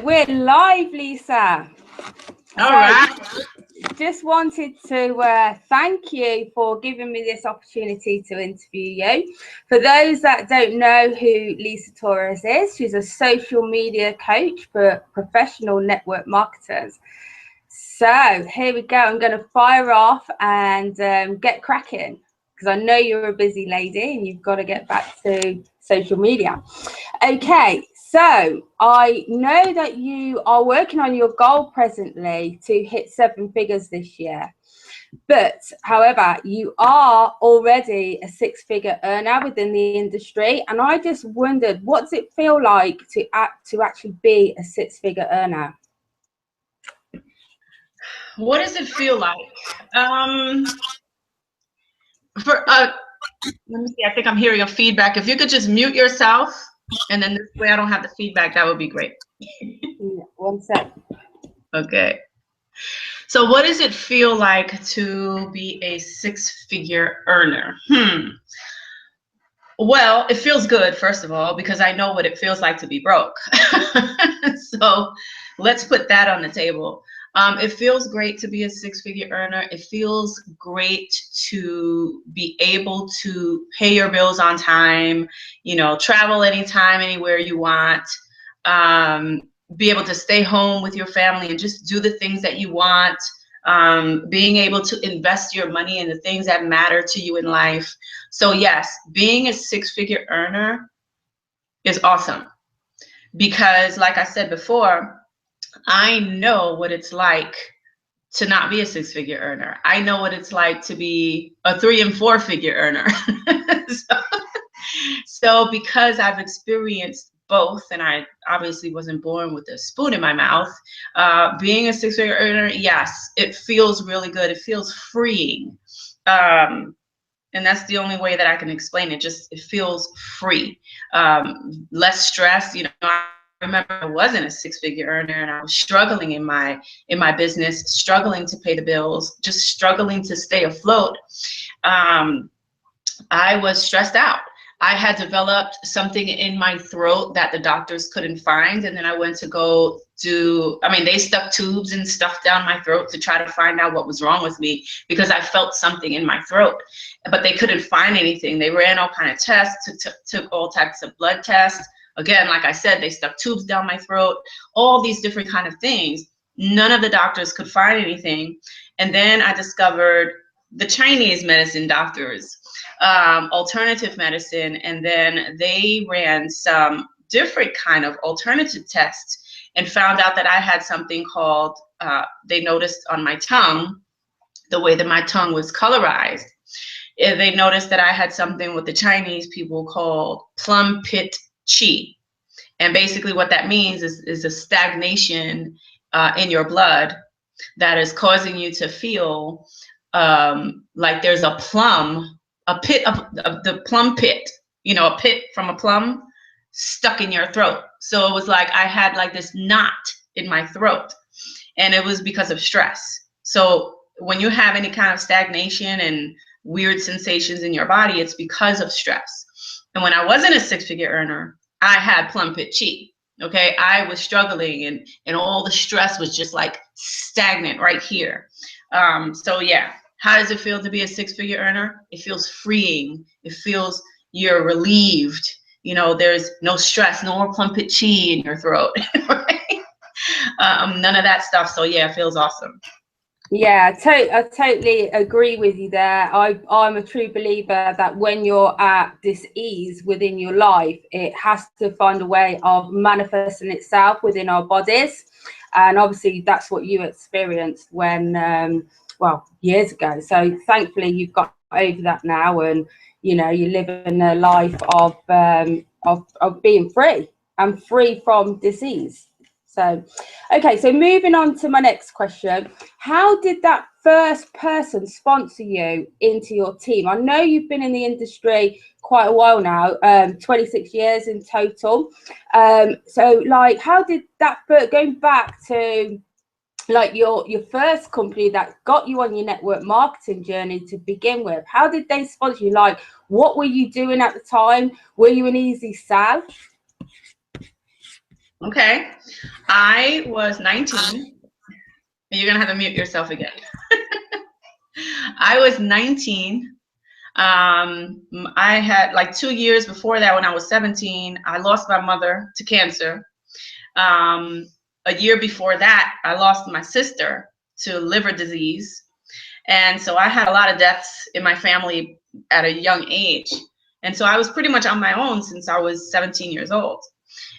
We're live, Lisa. All right. Just wanted to thank you for giving me this opportunity to interview you. For those that don't know who Lisa Torres is, she's a social media coach for professional network marketers. So here we go. I'm going to fire off and get cracking, because I know you're a busy lady and you've got to get back to social media. Okay, so I know that you are working on your goal presently to hit 7 figures this year. But however, you are already a 6-figure earner within the industry. And I just wondered, what does it feel like to actually be a 6-figure earner? What does it feel like? Let me see. I think I'm hearing a feedback. If you could just mute yourself, and then this way I don't have the feedback, that would be great. One sec. Okay. So what does it feel like to be a 6-figure earner? Well, it feels good, first of all, because I know what it feels like to be broke. So let's put that on the table. It feels great to be a 6-figure earner. It feels great to be able to pay your bills on time, travel anytime, anywhere you want, be able to stay home with your family and just do the things that you want, being able to invest your money in the things that matter to you in life. So yes, being a 6-figure earner is awesome, because like I said before, I know what it's like to not be a 6-figure earner. I know what it's like to be a 3- and 4-figure earner. So because I've experienced both, and I obviously wasn't born with a spoon in my mouth, being a 6-figure earner, yes, it feels really good. It feels freeing. And that's the only way that I can explain it. Just, it feels free, less stress. I remember I wasn't a 6-figure earner, and I was struggling in my business, struggling to pay the bills, just struggling to stay afloat. I was stressed out. I had developed something in my throat that the doctors couldn't find. And then I went to go they stuck tubes and stuff down my throat to try to find out what was wrong with me, because I felt something in my throat, but they couldn't find anything. They ran all kind of tests, took all types of blood tests. Again, like I said, they stuck tubes down my throat, all these different kind of things. None of the doctors could find anything. And then I discovered the Chinese medicine doctors, alternative medicine, and then they ran some different kind of alternative tests and found out that I had something called, they noticed on my tongue, the way that my tongue was colorized, they noticed that I had something what the Chinese people called plum pit chi. And basically what that means is a stagnation in your blood that is causing you to feel like there's a pit of the plum pit, a pit from a plum stuck in your throat. So it was like I had like this knot in my throat, and it was because of stress. So when you have any kind of stagnation and weird sensations in your body, it's because of stress. And when I wasn't a 6-figure earner, I had plum pit chi. Okay, I was struggling, and all the stress was just like stagnant right here. So yeah, how does it feel to be a 6-figure earner? It feels freeing. It feels you're relieved. There's no stress, no more plum pit chi in your throat. Right? None of that stuff. So yeah, it feels awesome. Yeah, I totally agree with you there. I'm a true believer that when you're at this ease within your life, it has to find a way of manifesting itself within our bodies. And obviously that's what you experienced when, years ago. So thankfully you've got over that now, and, you're living a life of being free and free from disease. So, okay, so moving on to my next question. How did that first person sponsor you into your team? I know you've been in the industry quite a while now, 26 years in total. So like, how did that, going back to like your first company that got you on your network marketing journey to begin with, how did they sponsor you? Like, what were you doing at the time? Were you an easy sell? Okay. I was 19. You're going to have to mute yourself again. I was 19. I had like 2 years before that, when I was 17, I lost my mother to cancer. A year before that, I lost my sister to liver disease. And so I had a lot of deaths in my family at a young age. And so I was pretty much on my own since I was 17 years old.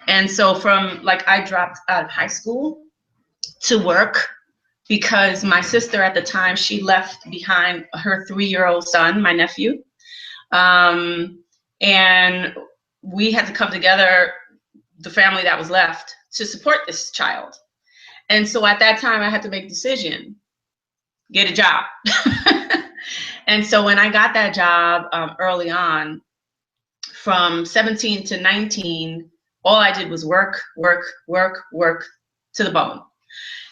And so from like, I dropped out of high school to work because my sister at the time, she left behind her 3-year-old son, my nephew. And we had to come together, the family that was left, to support this child. And so at that time I had to make a decision, get a job. And so when I got that job early on, from 17 to 19, all I did was work to the bone.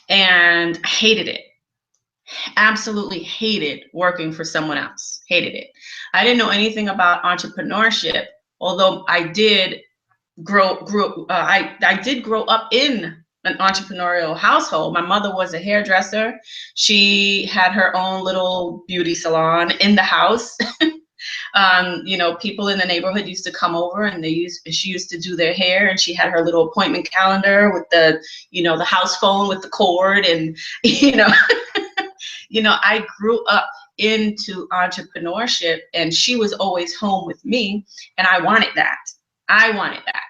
And I hated it. Absolutely hated working for someone else. Hated it. I didn't know anything about entrepreneurship, although I did I did grow up in an entrepreneurial household. My mother was a hairdresser. She had her own little beauty salon in the house. You know, people in the neighborhood used to come over and she used to do their hair, and she had her little appointment calendar with the, you know, the house phone with the cord, and, you know, you know, I grew up into entrepreneurship, and she was always home with me, and I wanted that. I wanted that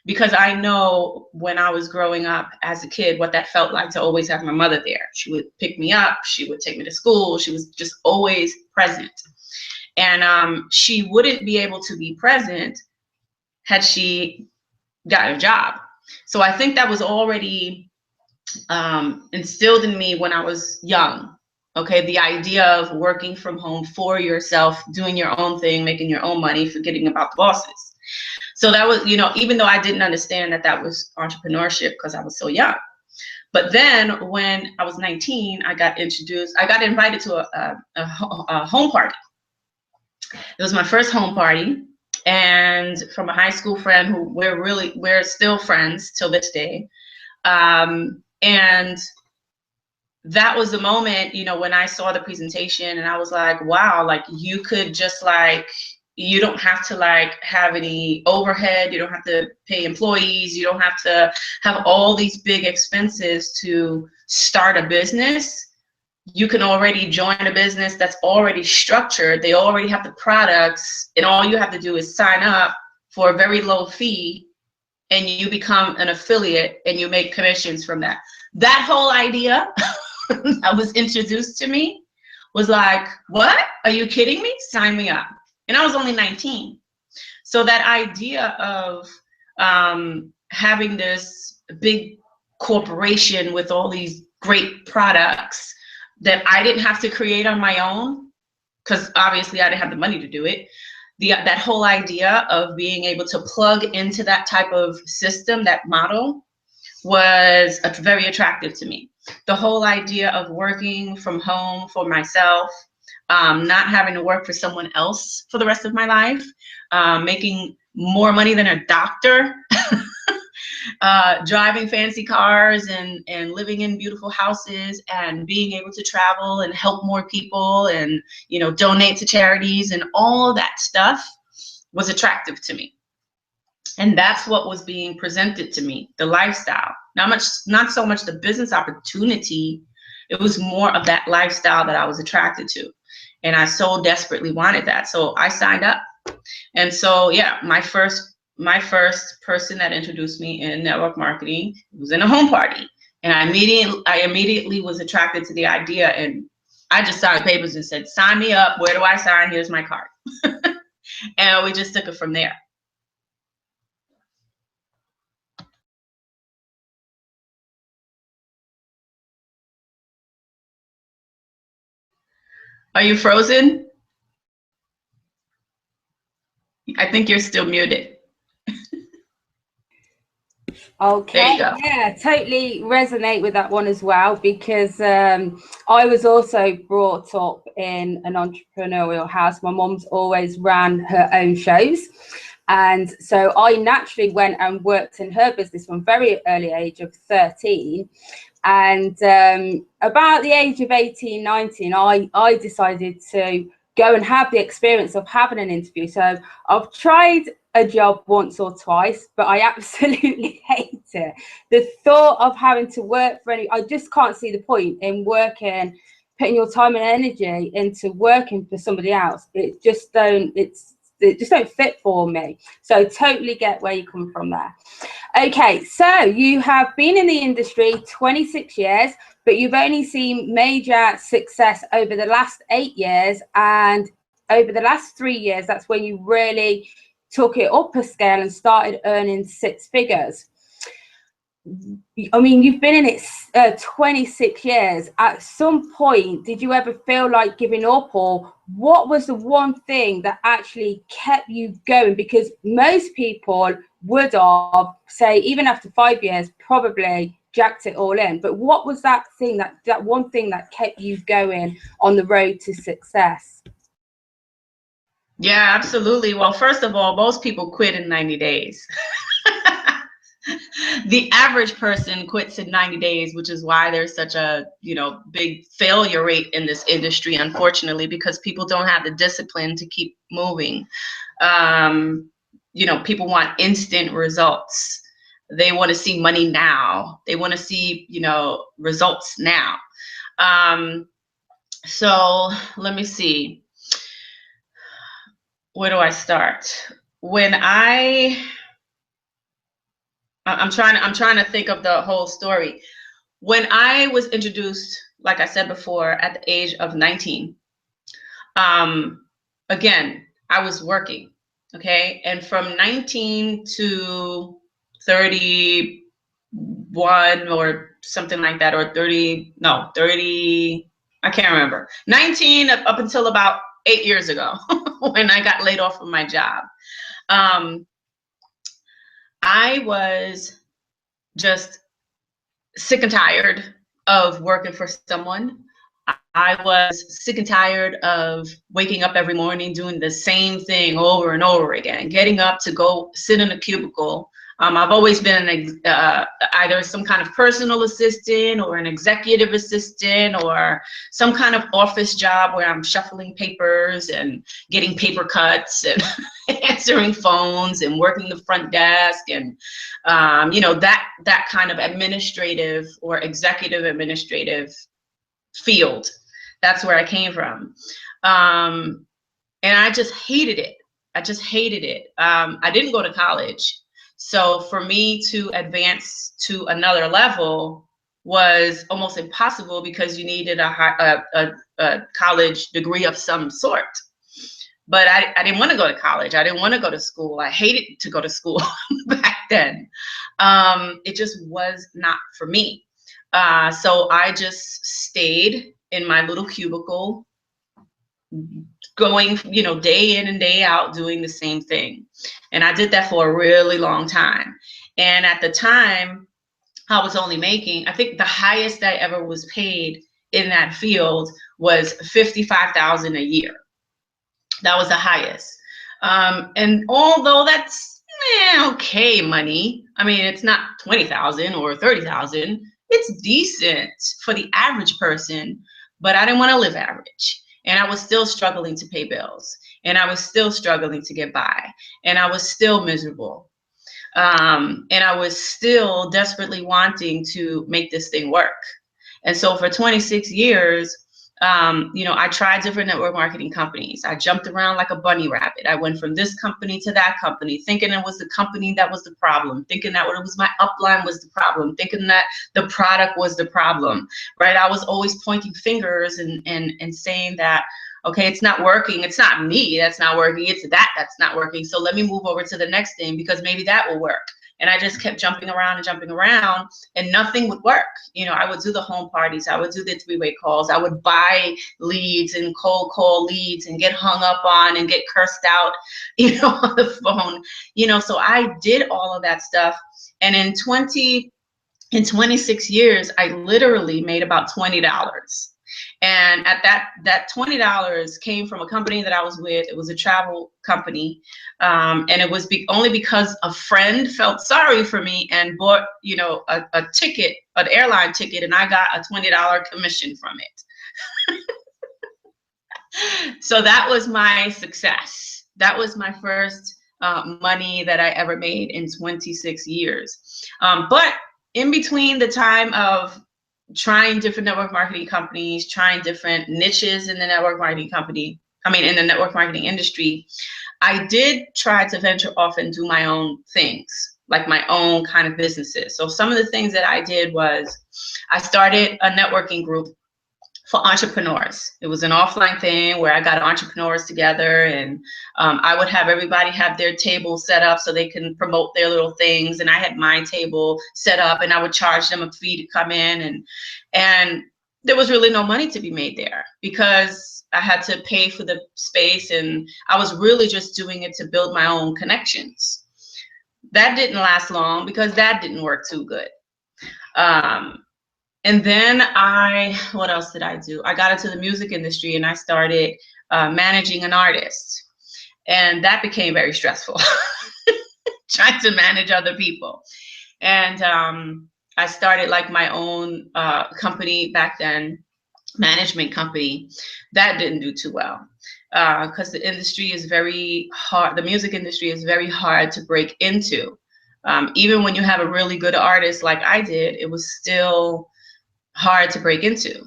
because I know when I was growing up as a kid what that felt like to always have my mother there. She would pick me up, she would take me to school, she was just always present. And she wouldn't be able to be present had she got a job. So I think that was already instilled in me when I was young. Okay, the idea of working from home for yourself, doing your own thing, making your own money, forgetting about the bosses. So that was, you know, even though I didn't understand that that was entrepreneurship because I was so young. But then when I was 19, I got invited to a home party. It was my first home party, and from a high school friend who we're still friends till this day. And that was the moment, you know, when I saw the presentation and I was like, wow, like you could just like, you don't have to like have any overhead, you don't have to pay employees, you don't have to have all these big expenses to start a business. You can already join a business that's already structured. They already have the products, and all you have to do is sign up for a very low fee, and you become an affiliate and you make commissions from that. That whole idea that was introduced to me was like, what? Are you kidding me? Sign me up. And I was only 19. So that idea of having this big corporation with all these great products that I didn't have to create on my own, because obviously I didn't have the money to do it. That whole idea of being able to plug into that type of system, that model, was very attractive to me. The whole idea of working from home for myself, not having to work for someone else for the rest of my life, making more money than a doctor, driving fancy cars and living in beautiful houses and being able to travel and help more people and, you know, donate to charities and all that stuff was attractive to me. And that's what was being presented to me, the lifestyle. Not so much the business opportunity. It was more of that lifestyle that I was attracted to. And I so desperately wanted that. So I signed up. And so, yeah, my first person that introduced me in network marketing was in a home party. And I immediately was attracted to the idea. And I just signed papers and said, sign me up. Where do I sign? Here's my card. And we just took it from there. Are you frozen? I think you're still muted. Okay, yeah, totally resonate with that one as well, because I was also brought up in an entrepreneurial house. My mom's always ran her own shows, And so I naturally went and worked in her business from a very early age of 13. And about the age of 18, 19, I decided to go and have the experience of having an interview. So I've tried a job once or twice, but I absolutely hate it. The thought of having to work for I just can't see the point in working, putting your time and energy into working for somebody else. It just don't fit for me. So I totally get where you come from there. Okay, so you have been in the industry 26 years, but you've only seen major success over the last 8 years, and over the last 3 years, that's when you really took it up a scale and started earning 6 figures. I mean, you've been in it 26 years. At some point, did you ever feel like giving up, or what was the one thing that actually kept you going? Because most people would have, say, even after 5 years, probably jacked it all in. But what was that thing, that one thing that kept you going on the road to success? Yeah, absolutely. Well, first of all, most people quit in 90 days. The average person quits in 90 days, which is why there's such a, big failure rate in this industry, unfortunately, because people don't have the discipline to keep moving. People want instant results. They want to see money now. They want to see, results now. So let me see. Where do I start? When I'm trying to think of the whole story. When I was introduced, like I said before, at the age of 19, again, I was working, okay? And from 19 to 31 or something like that, or 30, I can't remember. 19 up until about 8 years ago when I got laid off from my job. I was just sick and tired of working for someone. I was sick and tired of waking up every morning doing the same thing over and over again, getting up to go sit in a cubicle. I've always been either some kind of personal assistant or an executive assistant or some kind of office job where I'm shuffling papers and getting paper cuts and answering phones and working the front desk and that kind of administrative or executive administrative field. That's where I came from. And I just hated it. I didn't go to college. So for me to advance to another level was almost impossible because you needed a college degree of some sort. But I didn't want to go to college. I didn't want to go to school. I hated to go to school back then. It just was not for me. So I just stayed in my little cubicle, going, day in and day out, doing the same thing. And I did that for a really long time. And at the time, I was only making, I think the highest I ever was paid in that field was $55,000 a year. That was the highest. And although that's okay money, I mean, it's not 20,000 or 30,000. It's decent for the average person, but I didn't want to live average. And I was still struggling to pay bills. And I was still struggling to get by. And I was still miserable. And I was still desperately wanting to make this thing work. And so for 26 years, I tried different network marketing companies. I jumped around like a bunny rabbit. I went from this company to that company, thinking it was the company that was the problem, thinking that it was my upline was the problem, thinking that the product was the problem, right? I was always pointing fingers and saying that, okay, it's not working. It's not me that's not working. It's that's not working. So let me move over to the next thing because maybe that will work. And I just kept jumping around and nothing would work. I would do the home parties. I would do the 3-way calls. I would buy leads and cold call leads and get hung up on and get cursed out, on the phone, so I did all of that stuff. And in 26 years, I literally made about $20. And at that $20 came from a company that I was with. It was a travel company, and it was only because a friend felt sorry for me and bought, you know, a ticket, an airline ticket, and I got a $20 commission from it. So that was my success. That was my first money that I ever made in 26 years. But in between the time of trying different network marketing companies, trying different niches in the network marketing in the network marketing industry, I did try to venture off and do my own things, like my own kind of businesses. So some of the things that I did was I started a networking group for entrepreneurs. It was an offline thing where I got entrepreneurs together, and I would have everybody have their table set up so they can promote their little things. And I had my table set up, and I would charge them a fee to come in, and there was really no money to be made there because I had to pay for the space, and I was really just doing it to build my own connections. That didn't last long because that didn't work too good. And then what else did I do? I got into the music industry and I started managing an artist. And that became very stressful, trying to manage other people. And I started like my own company back then, management company. That didn't do too well because the industry is very hard. The music industry is very hard to break into. Even when you have a really good artist like I did, it was still hard to break into.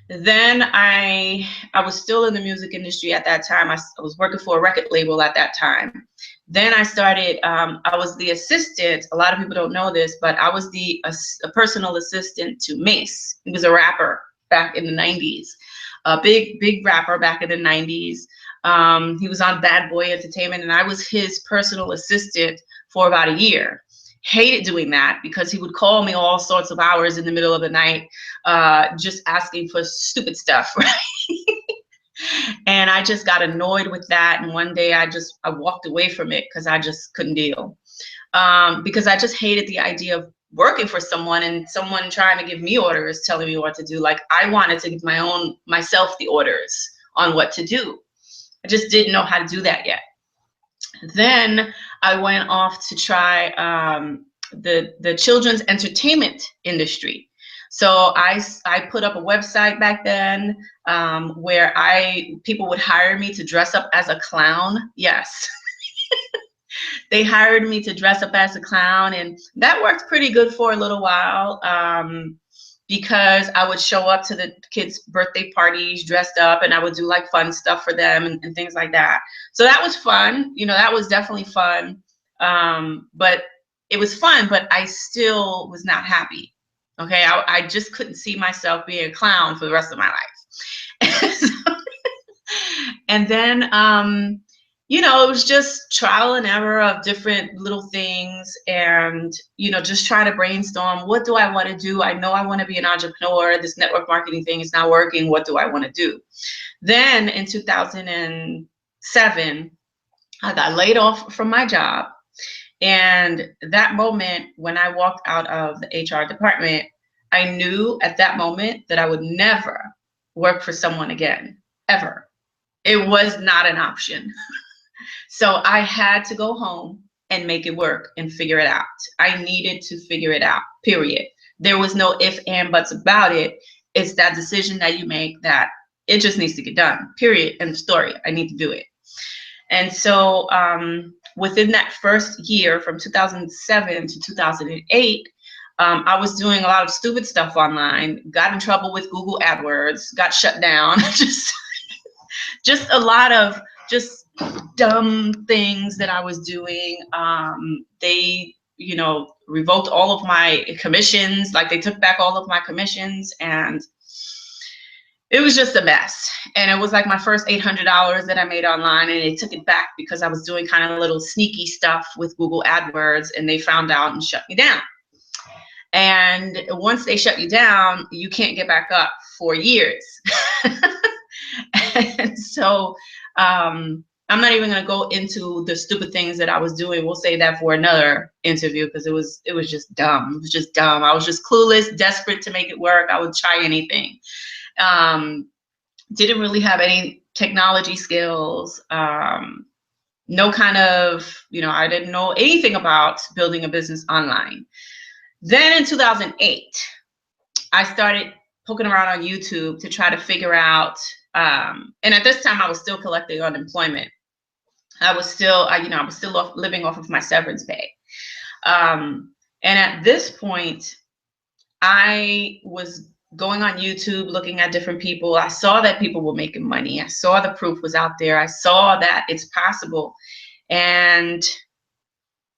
Then I was still in the music industry at that time. I was working for a record label at that time. Then I started, I was the assistant. A lot of people don't know this, but I was a personal assistant to Mace. He was a rapper back in the 90s, a big rapper back in the 90s. He was on Bad Boy Entertainment, and I was his personal assistant for about a year. Hated doing that because he would call me all sorts of hours in the middle of the night, just asking for stupid stuff, right? And I just got annoyed with that. And one day I walked away from it because I just couldn't deal. Because I just hated the idea of working for someone and someone trying to give me orders, telling me what to do. Like I wanted to give myself the orders on what to do. I just didn't know how to do that yet. Then I went off to try the children's entertainment industry. So I put up a website back then where people would hire me to dress up as a clown. Yes. They hired me to dress up as a clown, and that worked pretty good for a little while. Because I would show up to the kids' birthday parties dressed up, and I would do like fun stuff for them and things like that. So that was fun. You know, that was definitely fun. But it was fun, but I still was not happy. Okay, I just couldn't see myself being a clown for the rest of my life. And then, you know, it was just trial and error of different little things, and, you know, just trying to brainstorm, what do I want to do? I know I want to be an entrepreneur. This network marketing thing is not working. What do I want to do? Then in 2007, I got laid off from my job. And that moment when I walked out of the HR department, I knew at that moment that I would never work for someone again, ever. It was not an option. So I had to go home and make it work and figure it out. I needed to figure it out, period. There was no if, and, buts about it. It's that decision that you make that it just needs to get done, period, end of story. I need to do it. And so within that first year, from 2007 to 2008, I was doing a lot of stupid stuff online, got in trouble with Google AdWords, got shut down, just a lot of just dumb things that I was doing. They, you know, revoked all of my commissions. Like they took back all of my commissions, and it was just a mess. And it was like my first $800 that I made online, and they took it back because I was doing kind of a little sneaky stuff with Google AdWords, and they found out and shut me down. And once they shut you down, you can't get back up for years. And so I'm not even going to go into the stupid things that I was doing. We'll save that for another interview because it was just dumb. It was just dumb. I was just clueless, desperate to make it work. I would try anything. Didn't really have any technology skills. No kind of, I didn't know anything about building a business online. Then in 2008, I started poking around on YouTube to try to figure out, and at this time I was still collecting unemployment. I was still living off of my severance pay. And at this point, I was going on YouTube, looking at different people. I saw that people were making money. I saw the proof was out there. I saw that it's possible. And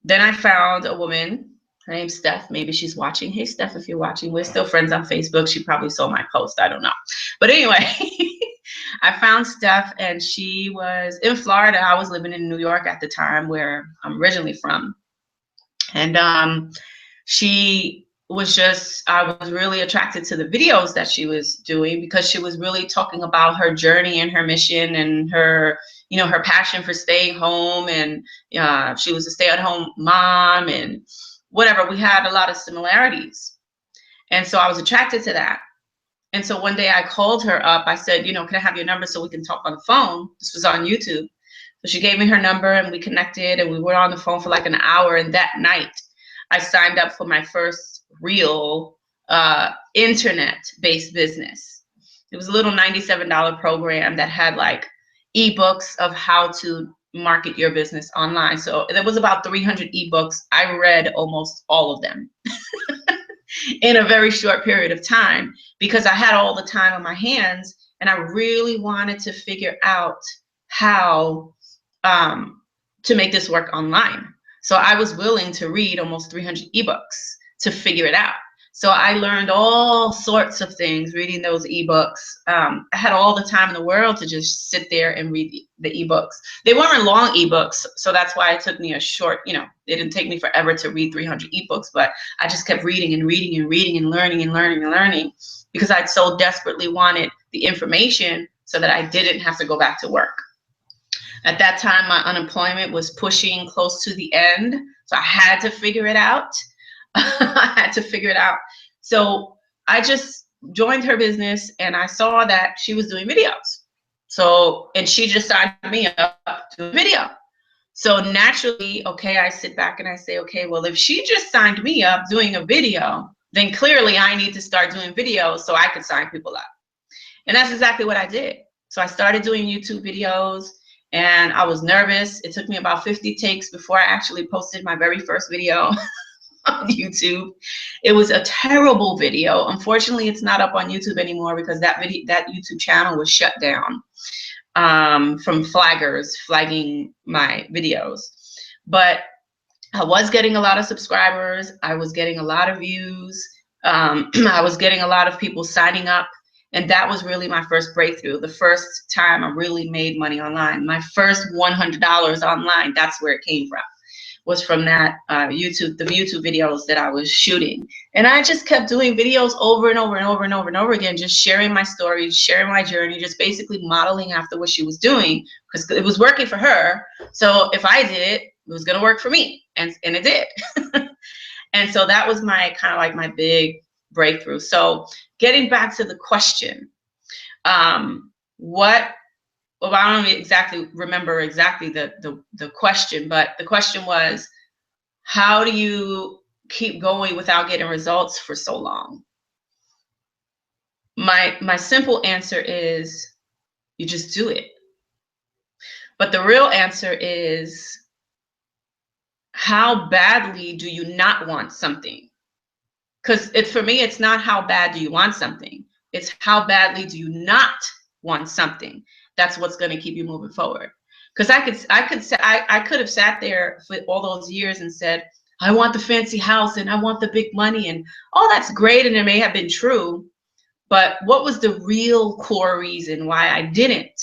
then I found a woman. Her name's Steph. Maybe she's watching. Hey, Steph, if you're watching, we're still friends on Facebook. She probably saw my post. I don't know. But anyway, I found Steph, and she was in Florida. I was living in New York at the time, where I'm originally from. And she was just, I was really attracted to the videos that she was doing, because she was really talking about her journey and her mission and her, her passion for staying home. And she was a stay-at-home mom and whatever. We had a lot of similarities. And so I was attracted to that. And so one day I called her up. I said, can I have your number so we can talk on the phone? This was on YouTube. So she gave me her number, and we connected, and we were on the phone for like an hour. And that night I signed up for my first real internet-based business. It was a little $97 program that had like ebooks of how to market your business online. So there was about 300 ebooks. I read almost all of them in a very short period of time, because I had all the time on my hands, and I really wanted to figure out how to make this work online. So I was willing to read almost 300 ebooks to figure it out. So I learned all sorts of things reading those ebooks. I had all the time in the world to just sit there and read the ebooks. They weren't long ebooks, so that's why it took me a short, it didn't take me forever to read 300 ebooks, but I just kept reading and reading and reading and learning and learning and learning, because I so desperately wanted the information so that I didn't have to go back to work. At that time, my unemployment was pushing close to the end, so I had to figure it out. I had to figure it out. So I just joined her business, and I saw that she was doing videos. So, and she just signed me up to a video. So naturally, okay, I sit back and I say, okay, well, if she just signed me up doing a video, then clearly I need to start doing videos so I could sign people up. And that's exactly what I did. So I started doing YouTube videos, and I was nervous. It took me about 50 takes before I actually posted my very first video on YouTube. It was a terrible video. Unfortunately, it's not up on YouTube anymore, because that YouTube channel was shut down from flagging my videos. But I was getting a lot of subscribers. I was getting a lot of views. I was getting a lot of people signing up. And that was really my first breakthrough. The first time I really made money online. My first $100 online, that's where it came from, was from that the YouTube videos that I was shooting. And I just kept doing videos over and over and over and over and over again, just sharing my stories, sharing my journey, just basically modeling after what she was doing, because it was working for her. So if I did it, it was gonna work for me, and it did. And so that was my kind of like my big breakthrough. So getting back to the question, well, I don't remember exactly the question, but the question was, how do you keep going without getting results for so long? My simple answer is, you just do it. But the real answer is, how badly do you not want something? Because for me, it's not how bad do you want something. It's how badly do you not want something. That's what's going to keep you moving forward. Because I could have sat there for all those years and said, I want the fancy house and I want the big money, and all that's great, and it may have been true, but what was the real core reason why I didn't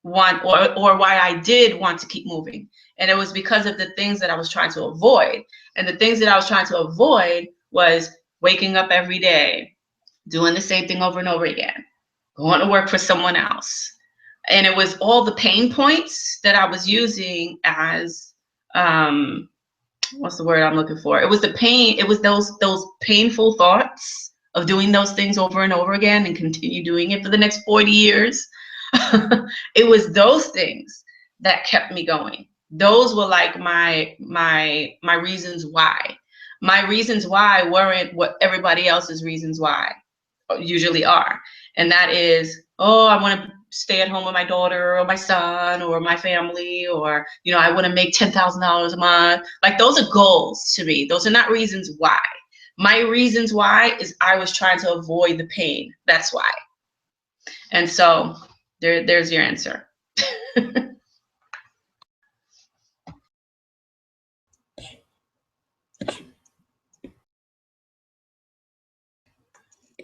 want, or why I did want to keep moving? And it was because of the things that I was trying to avoid. And the things that I was trying to avoid was waking up every day, doing the same thing over and over again, going to work for someone else. And it was all the pain points that I was using as, what's the word I'm looking for? It was the pain. It was those painful thoughts of doing those things over and over again and continue doing it for the next 40 years. It was those things that kept me going. Those were like my reasons why. My reasons why weren't what everybody else's reasons why usually are. And that is, oh, I want to stay at home with my daughter or my son or my family, or, you know, I want to make $10,000 a month. Like, those are goals to me. Those are not reasons why. My reasons why is I was trying to avoid the pain. That's why. And so there's your answer.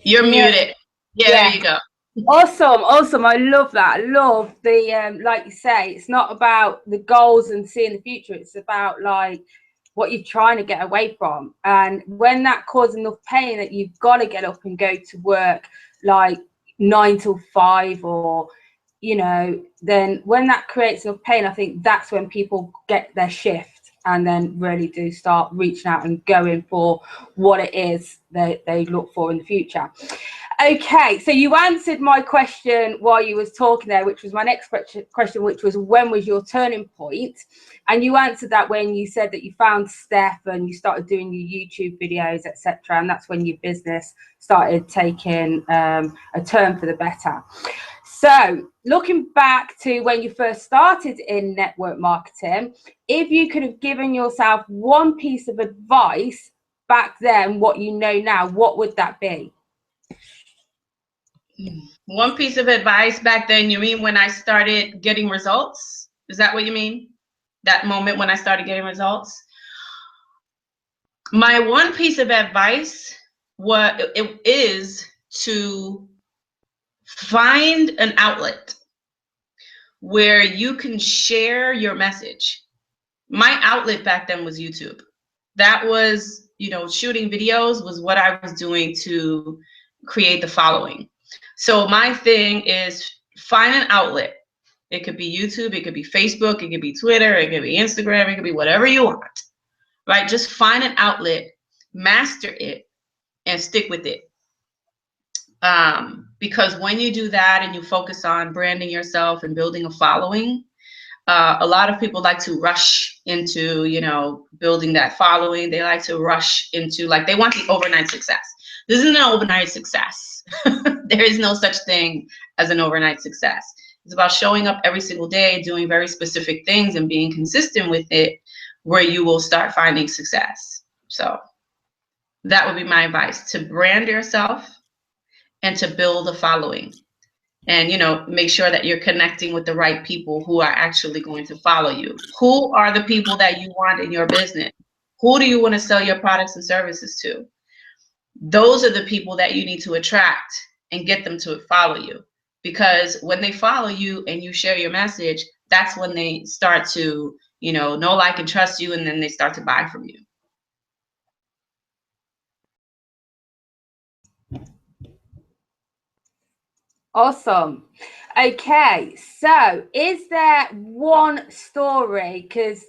You're muted. Yeah, there you go. Awesome. I love that. I love the like you say, it's not about the goals and seeing the future. It's about like what you're trying to get away from. And when that causes enough pain that you've got to get up and go to work like 9 till 5, or, you know, then when that creates enough pain, I think that's when people get their shift and then really do start reaching out and going for what it is that they look for in the future. Okay, so you answered my question while you was talking there, which was my next question, which was, when was your turning point? And you answered that when you said that you found Steph and you started doing your YouTube videos, etc. And that's when your business started taking a turn for the better. So looking back to when you first started in network marketing, if you could have given yourself one piece of advice back then, what you know now, what would that be? One piece of advice back then, you mean when I started getting results? Is that what you mean? That moment when I started getting results? My one piece of advice is to find an outlet where you can share your message. My outlet back then was YouTube. That was, you know, shooting videos was what I was doing to create the following. So my thing is find an outlet. It could be YouTube, it could be Facebook, it could be Twitter, it could be Instagram, it could be whatever you want, right? Just find an outlet, master it, and stick with it. Because when you do that and you focus on branding yourself and building a following, a lot of people like to rush into, you know, building that following. They like to rush into, like, they want the overnight success. This isn't an overnight success. There is no such thing as an overnight success. It's about showing up every single day, doing very specific things and being consistent with it, where you will start finding success. So that would be my advice, to brand yourself and to build a following. And, you know, make sure that you're connecting with the right people who are actually going to follow you. Who are the people that you want in your business? Who do you want to sell your products and services to? Those are the people that you need to attract and get them to follow you. Because when they follow you and you share your message, that's when they start to, you know, like, and trust you, and then they start to buy from you. Awesome. Okay, so is there one story, because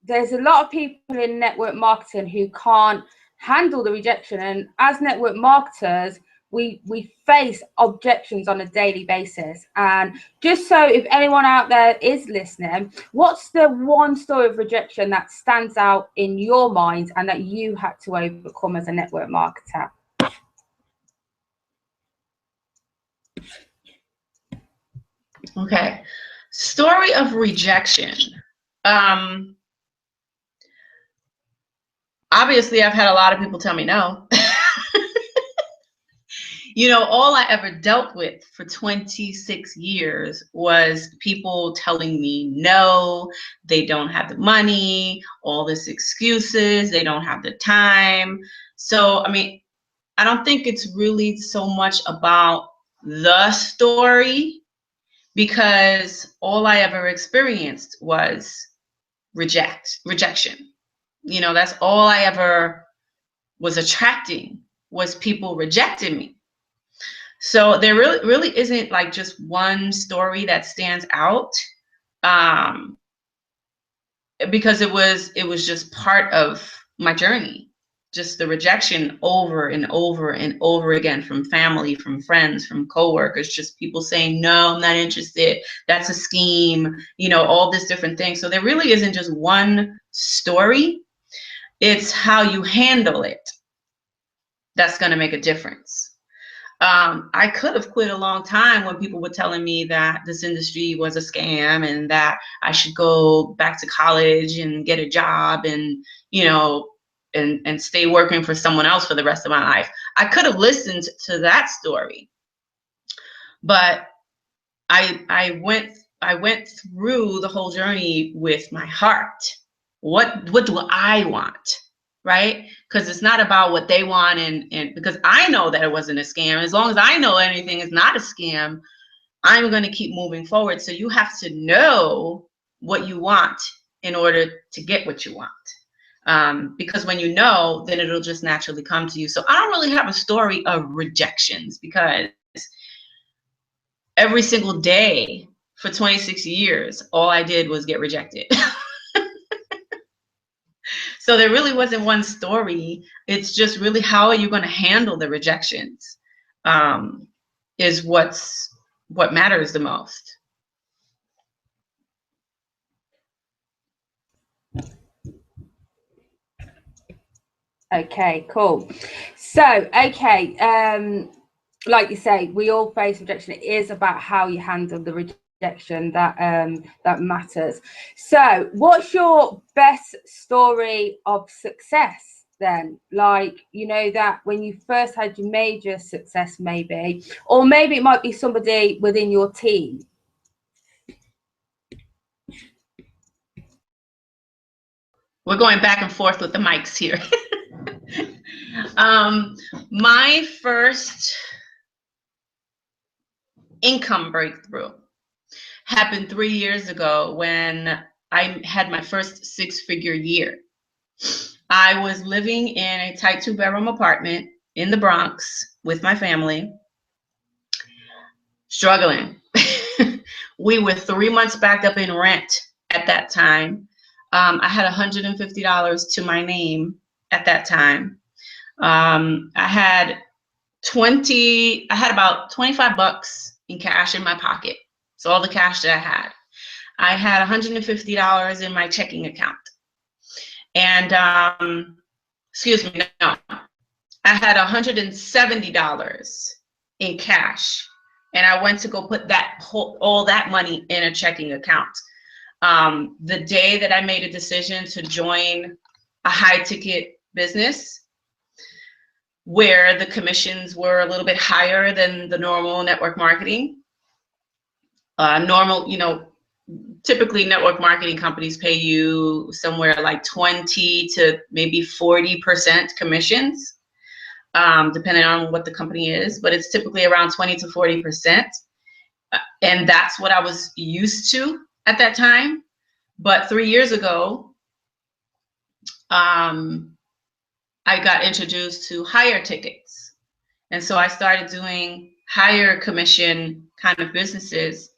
there's a lot of people in network marketing who can't handle the rejection, and as network marketers we face objections on a daily basis. And just so if anyone out there is listening, what's the one story of rejection that stands out in your mind and that you had to overcome as a network marketer? Okay, story of rejection. Obviously, I've had a lot of people tell me no. You know, all I ever dealt with for 26 years was people telling me no, they don't have the money, all this excuses, they don't have the time. So, I mean, I don't think it's really so much about the story, because all I ever experienced was rejection. You know, that's all I ever was attracting, was people rejecting me. So there really isn't like just one story that stands out, because it was just part of my journey. just the rejection over and over and over again, from family, from friends, from coworkers, just people saying, no, I'm not interested. That's a scheme, you know, all this different things. So there really isn't just one story. It's how you handle it that's going to make a difference. I could have quit a long time when people were telling me that this industry was a scam and that I should go back to college and get a job and, you know, and stay working for someone else for the rest of my life. I could have listened to that story, but I went through the whole journey with my heart. What do I want? Right? Because it's not about what they want, and because I know that it wasn't a scam. As long as I know anything is not a scam, I'm going to keep moving forward. So you have to know what you want in order to get what you want. Because when you know, then it'll just naturally come to you. So I don't really have a story of rejections, because every single day for 26 years, all I did was get rejected. So there really wasn't one story. It's just really, how are you going to handle the rejections, is what matters the most. Okay, cool. So, okay, like you say, we all face rejection. It is about how you handle the rejection that matters. So, what's your best story of success then? Like, you know, that when you first had your major success, maybe, or maybe it might be somebody within your team. We're going back and forth with the mics here. My first income breakthrough happened 3 years ago when I had my first 6-figure year. I was living in a tight 2-bedroom apartment in the Bronx with my family, struggling. We were 3 months backed up in rent at that time. I had $150 to my name at that time. I had about 25 bucks in cash in my pocket. So all the cash that I had $150 in my checking account. And excuse me, no, I had $170 in cash, and I went to go put all that money in a checking account. The day that I made a decision to join a high ticket business where the commissions were a little bit higher than the normal network marketing, you know, typically network marketing companies pay you somewhere like 20 to maybe 40% commissions, depending on what the company is, but it's typically around 20 to 40%. And that's what I was used to at that time. But 3 years ago, I got introduced to higher tickets. And so I started doing higher commission kind of businesses.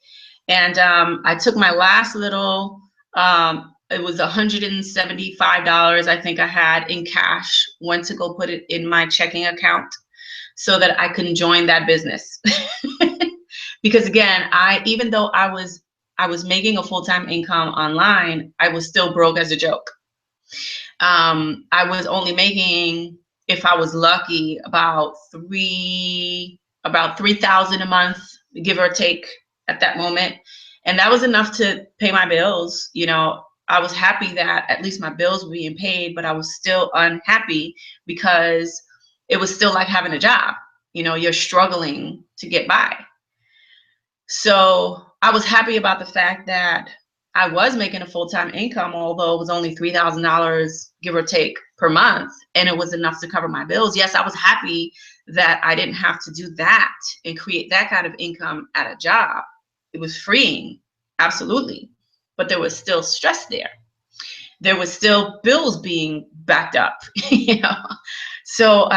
And I took my last little, it was $175, I think I had in cash, went to go put it in my checking account so that I can join that business. Because again, even though I was making a full-time income online, I was still broke as a joke. I was only making, if I was lucky, about $3,000 a month, give or take, at that moment. And that was enough to pay my bills. You know, I was happy that at least my bills were being paid, but I was still unhappy because it was still like having a job. You know, you're struggling to get by. So I was happy about the fact that I was making a full-time income, although it was only $3,000, give or take, per month, and it was enough to cover my bills. Yes, I was happy that I didn't have to do that and create that kind of income at a job. It was freeing, absolutely, but there was still stress there. There was still bills being backed up, you know. So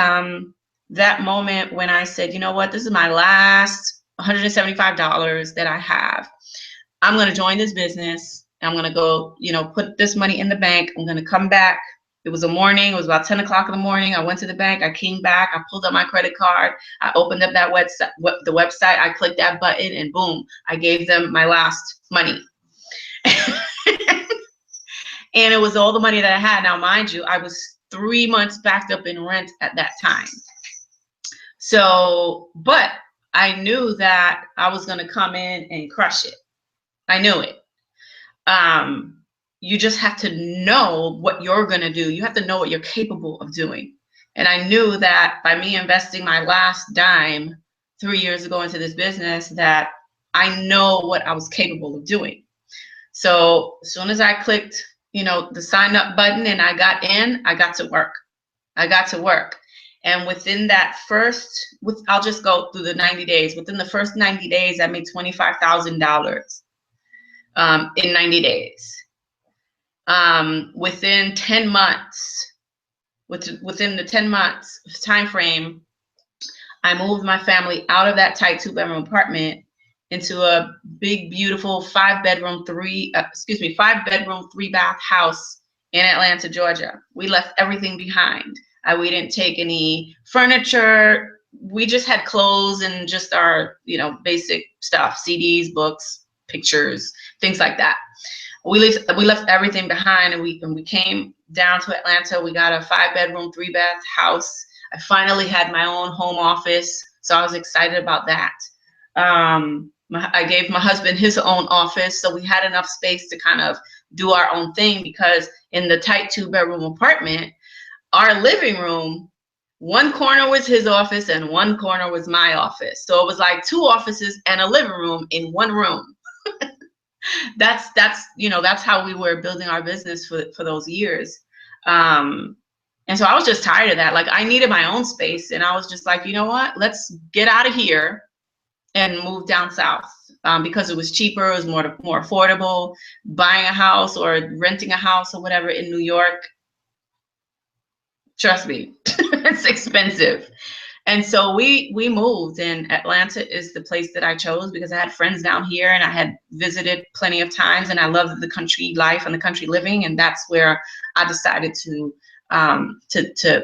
that moment when I said, you know what, this is my last $175 that I have. I'm going to join this business. I'm going to go, you know, put this money in the bank. I'm going to come back It was a morning. It was about 10 o'clock in the morning. I went to the bank. I came back. I pulled up my credit card. I opened up that website. The website. I clicked that button, and boom! I gave them my last money. And it was all the money that I had. Now, mind you, I was 3 months backed up in rent at that time. So, but I knew that I was going to come in and crush it. I knew it. You just have to know what you're going to do. You have to know what you're capable of doing. And I knew that by me investing my last dime 3 years ago into this business, that I know what I was capable of doing. So as soon as I clicked, you know, the sign up button and I got in, I got to work. And within that first, I'll just go through the 90 days. Within the first 90 days, I made $25,000 in 90 days. Within 10 months, within the 10 months time frame, I moved my family out of that tight 2-bedroom apartment into a big, beautiful 5-bedroom, 3-bath house in Atlanta, Georgia. We left everything behind. We didn't take any furniture. We just had clothes and just our, you know, basic stuff, CDs, books, pictures, things like that. We left everything behind, and we came down to Atlanta. We got a 5-bedroom, 3-bath house. I finally had my own home office, so I was excited about that. I gave my husband his own office, so we had enough space to kind of do our own thing, because in the tight 2-bedroom apartment, our living room, one corner was his office and one corner was my office. So it was like 2 offices and a living room in one room. That's you know, that's how we were building our business for those years. And so I was just tired of that. Like, I needed my own space, and I was just like, you know what, let's get out of here and move down south, because it was cheaper, it was more affordable. Buying a house or renting a house or whatever in New York, trust me, it's expensive. And so we moved, and Atlanta is the place that I chose because I had friends down here and I had visited plenty of times, and I loved the country life and the country living, and that's where I decided to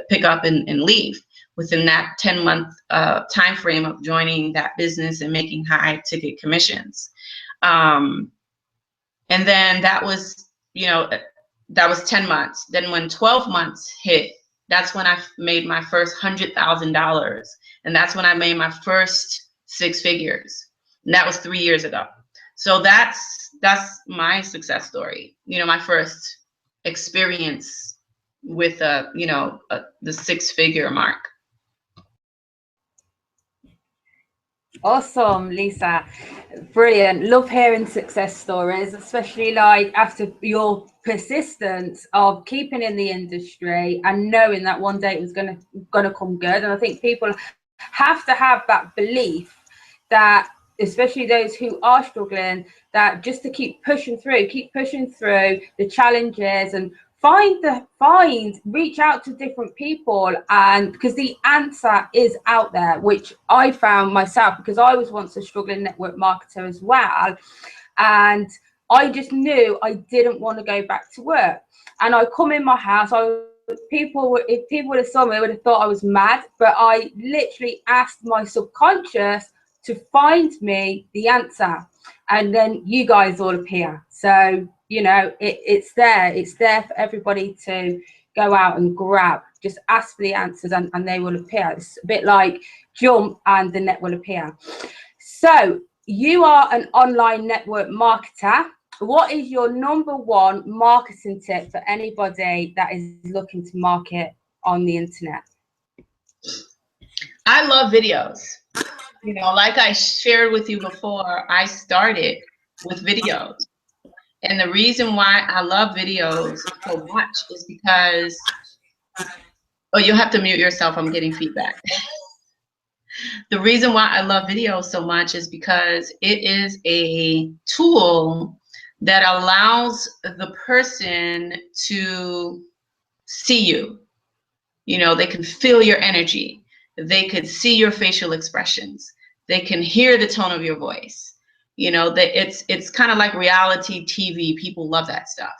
pick up and leave within that 10-month time frame of joining that business and making high ticket commissions. And then that was, you know, that was 10 months. Then when 12 months hit, that's when I made my first $100,000. And that's when I made my first 6 figures. And that was 3 years ago. So that's my success story. You know, my first experience with the 6-figure mark. Awesome, Lisa. Brilliant. Love hearing success stories, especially like after your persistence of keeping in the industry and knowing that one day it was gonna come good. And I think people have to have that belief that, especially those who are struggling, that just to keep pushing through the challenges and reach out to different people, and because the answer is out there, which I found myself, because I was once a struggling network marketer as well, and I just knew I didn't want to go back to work. And I come in my house, if people would have saw me, they would have thought I was mad, but I literally asked my subconscious to find me the answer, and then you guys all appear. So you know, it's there for everybody to go out and grab. Just ask for the answers and they will appear. It's a bit like jump and the net will appear. So you are an online network marketer. What is your #1 marketing tip for anybody that is looking to market on the internet? I love videos. You know, like I shared with you before, I started with videos. And the reason why I love videos so much is because, oh, you'll have to mute yourself, I'm getting feedback. The reason why I love videos so much is because it is a tool that allows the person to see you. You know, they can feel your energy. They could see your facial expressions. They can hear the tone of your voice. You know, that it's kind of like reality TV. People love that stuff.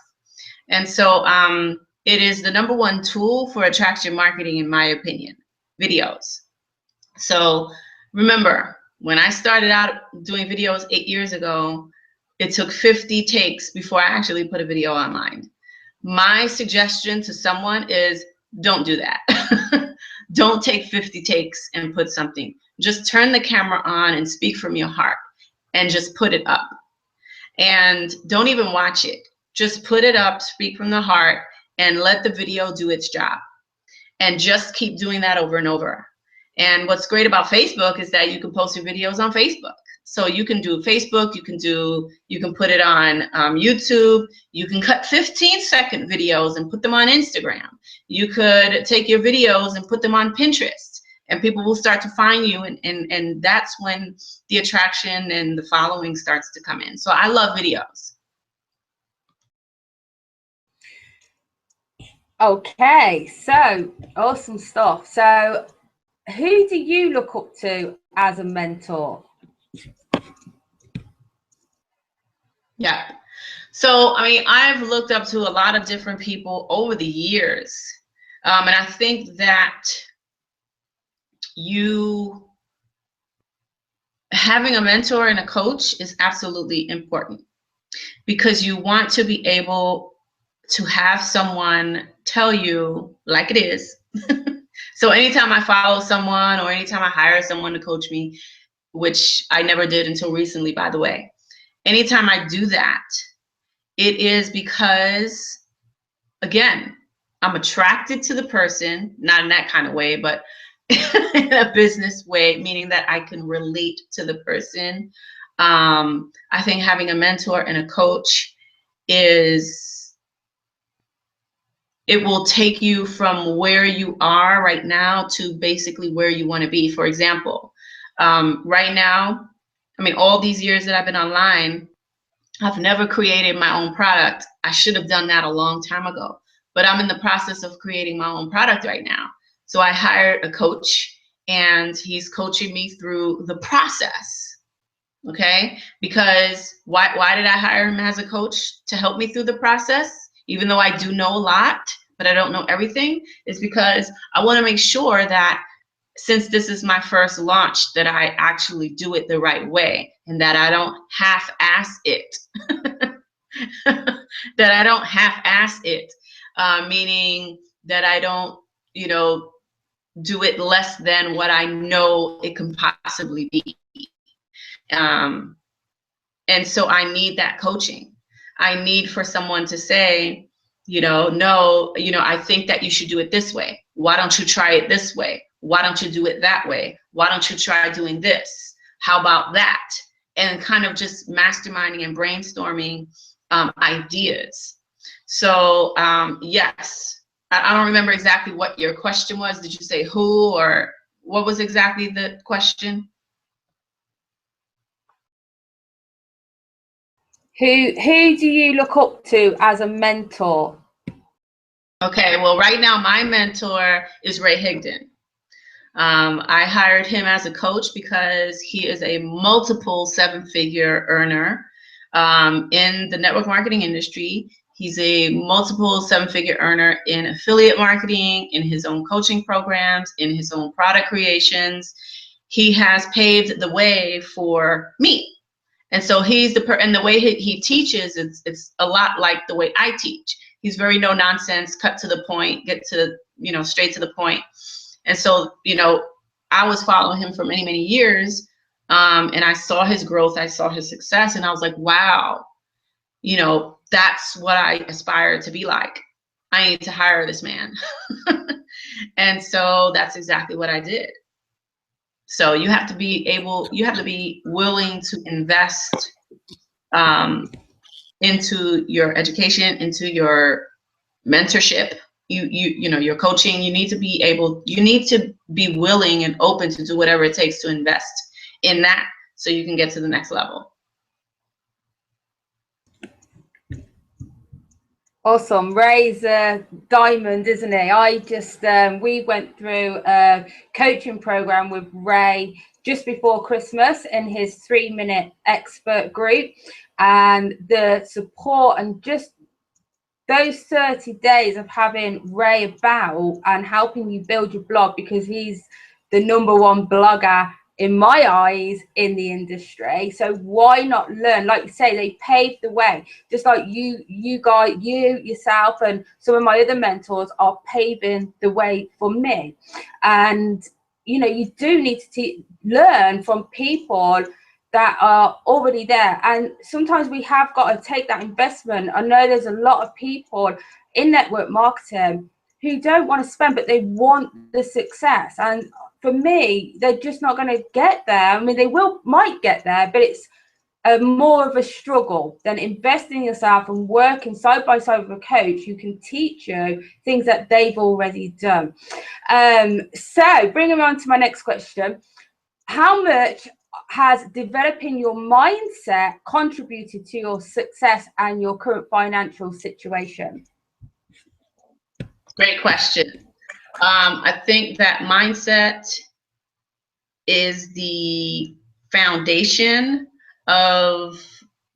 And so It is the #1 tool for attraction marketing, in my opinion, videos. So remember, when I started out doing videos 8 years ago, it took 50 takes before I actually put a video online. My suggestion to someone is don't do that. Don't take 50 takes and put something. Just turn the camera on and speak from your heart and just put it up. And don't even watch it. Just put it up, speak from the heart, and let the video do its job. And just keep doing that over and over. And what's great about Facebook is that you can post your videos on Facebook. So you can do Facebook, you can put it on YouTube, you can cut 15-second videos and put them on Instagram. You could take your videos and put them on Pinterest, and people will start to find you, and that's when the attraction and the following starts to come in. So I love videos. Okay, so awesome stuff. So who do you look up to as a mentor? Yeah. So, I mean, I've looked up to a lot of different people over the years. And I think that having a mentor and a coach is absolutely important, because you want to be able to have someone tell you like it is. So anytime I follow someone or anytime I hire someone to coach me, which I never did until recently, by the way, anytime I do that, it is because, again, I'm attracted to the person, not in that kind of way, but in a business way, meaning that I can relate to the person. I think having a mentor and a coach it will take you from where you are right now to basically where you want to be. For example, right now, I mean, all these years that I've been online, I've never created my own product. I should have done that a long time ago, but I'm in the process of creating my own product right now. So I hired a coach, and he's coaching me through the process. Okay, because why did I hire him as a coach? To help me through the process, even though I do know a lot, but I don't know everything. Is because I want to make sure that, since this is my first launch, that I actually do it the right way, and that I don't half-ass it. That I don't half-ass it, meaning that I don't, do it less than what I know it can possibly be. And so I need that coaching. I need for someone to say, no, I think that you should do it this way. Why don't you try it this way? Why don't you do it that way? Why don't you try doing this? How about that? And kind of just masterminding and brainstorming ideas. So yes, I don't remember exactly what your question was. Did you say who, or what was exactly the question? Who do you look up to as a mentor? Okay, well, right now my mentor is Ray Higdon. I hired him as a coach because he is a multiple 7-figure earner in the network marketing industry. He's a multiple 7-figure earner in affiliate marketing, in his own coaching programs, in his own product creations. He has paved the way for me. And so he's and the way he teaches, it's a lot like the way I teach. He's very no nonsense, cut to the point, get to, straight to the point. And so, I was following him for many, many years, and I saw his growth, I saw his success, and I was like, wow, that's what I aspire to be like. I need to hire this man. And so that's exactly what I did. So you have to be willing to invest into your education, into your mentorship, your coaching. You need to be willing and open to do whatever it takes to invest in that, so you can get to the next level. Awesome. Ray's a diamond, isn't he? I just we went through a coaching program with Ray just before Christmas in his 3-minute expert group, and the support and just those 30 days of having Ray about and helping you build your blog, because he's the #1 blogger in my eyes in the industry, so why not learn? Like you say, they paved the way, just like you guys, you yourself and some of my other mentors are paving the way for me. And you know, you do need to learn from people that are already there, and sometimes we have got to take that investment. I know there's a lot of people in network marketing who don't want to spend, but they want the success. And for me, they're just not going to get there. I mean, they might get there, but it's more of a struggle than investing in yourself and working side by side with a coach who can teach you things that they've already done. So bringing on to my next question, how much has developing your mindset contributed to your success and your current financial situation? Great question. I think that mindset is the foundation of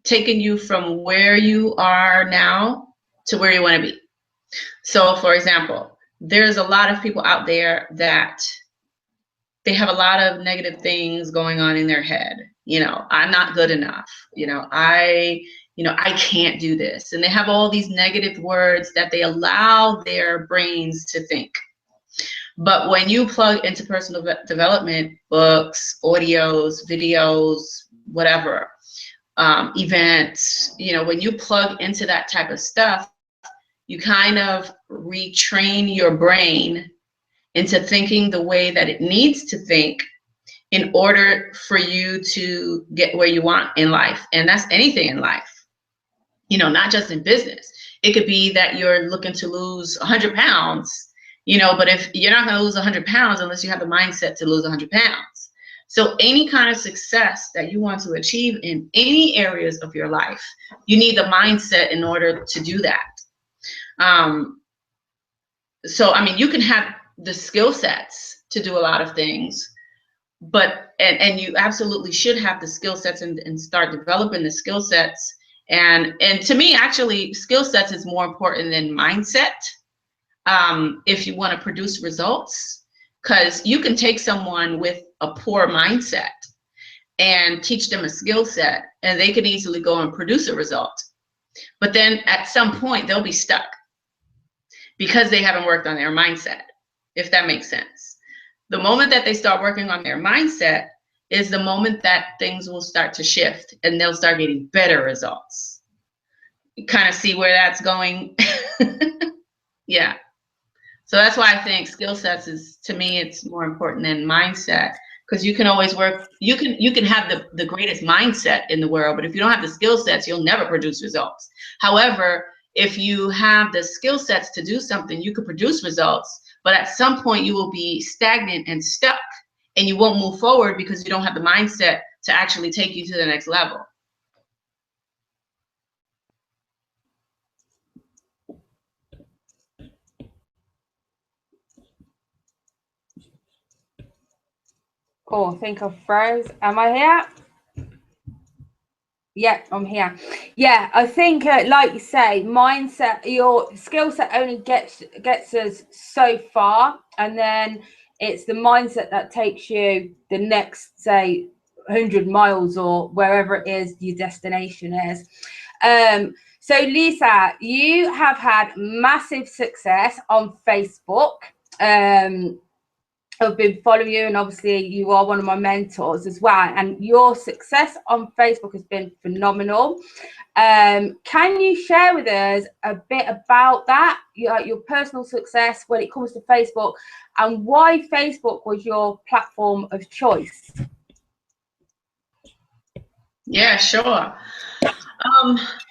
taking you from where you are now to where you want to be. So, for example, there's a lot of people out there that they have a lot of negative things going on in their head. You know, I'm not good enough. I can't do this. And they have all these negative words that they allow their brains to think. But when you plug into personal development, books, audios, videos, whatever, events, when you plug into that type of stuff, you kind of retrain your brain into thinking the way that it needs to think in order for you to get where you want in life. And that's anything in life, not just in business. It could be that you're looking to lose 100 pounds, but if you're not going to lose 100 pounds unless you have the mindset to lose 100 pounds. So any kind of success that you want to achieve in any areas of your life, you need the mindset in order to do that. So, I mean, you can have the skill sets to do a lot of things, but, and you absolutely should have the skill sets and start developing the skill sets. And to me, actually, skill sets is more important than mindset. If you want to produce results, because you can take someone with a poor mindset and teach them a skill set, and they can easily go and produce a result. But then at some point, they'll be stuck because they haven't worked on their mindset, if that makes sense. The moment that they start working on their mindset is the moment that things will start to shift and they'll start getting better results. You kind of see where that's going. Yeah. So that's why I think skill sets is, to me, it's more important than mindset, because you can always work, you can have the greatest mindset in the world, but if you don't have the skill sets, you'll never produce results. However, if you have the skill sets to do something, you could produce results, but at some point you will be stagnant and stuck and you won't move forward because you don't have the mindset to actually take you to the next level. Oh, I think I froze. Am I here? Yeah, I'm here. Yeah, I think, like you say, mindset, your skill set only gets us so far, and then it's the mindset that takes you the next, say, 100 miles or wherever it is your destination is. So Lisa, you have had massive success on Facebook. I've been following you, and obviously you are one of my mentors as well, and your success on Facebook has been phenomenal. Can you share with us a bit about that, your personal success when it comes to Facebook, and why Facebook was your platform of choice? Yeah, sure.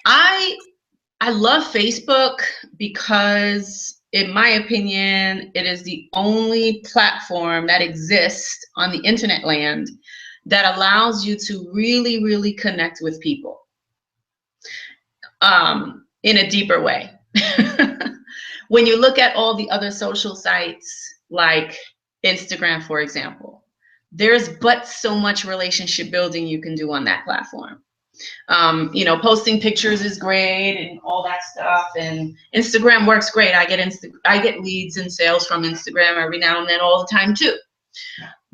I love Facebook because, in my opinion, it is the only platform that exists on the internet land that allows you to really, really connect with people in a deeper way. When you look at all the other social sites like Instagram, for example, there's but so much relationship building you can do on that platform. You know, posting pictures is great and all that stuff, and Instagram works great. I get leads and sales from Instagram every now and then, all the time too.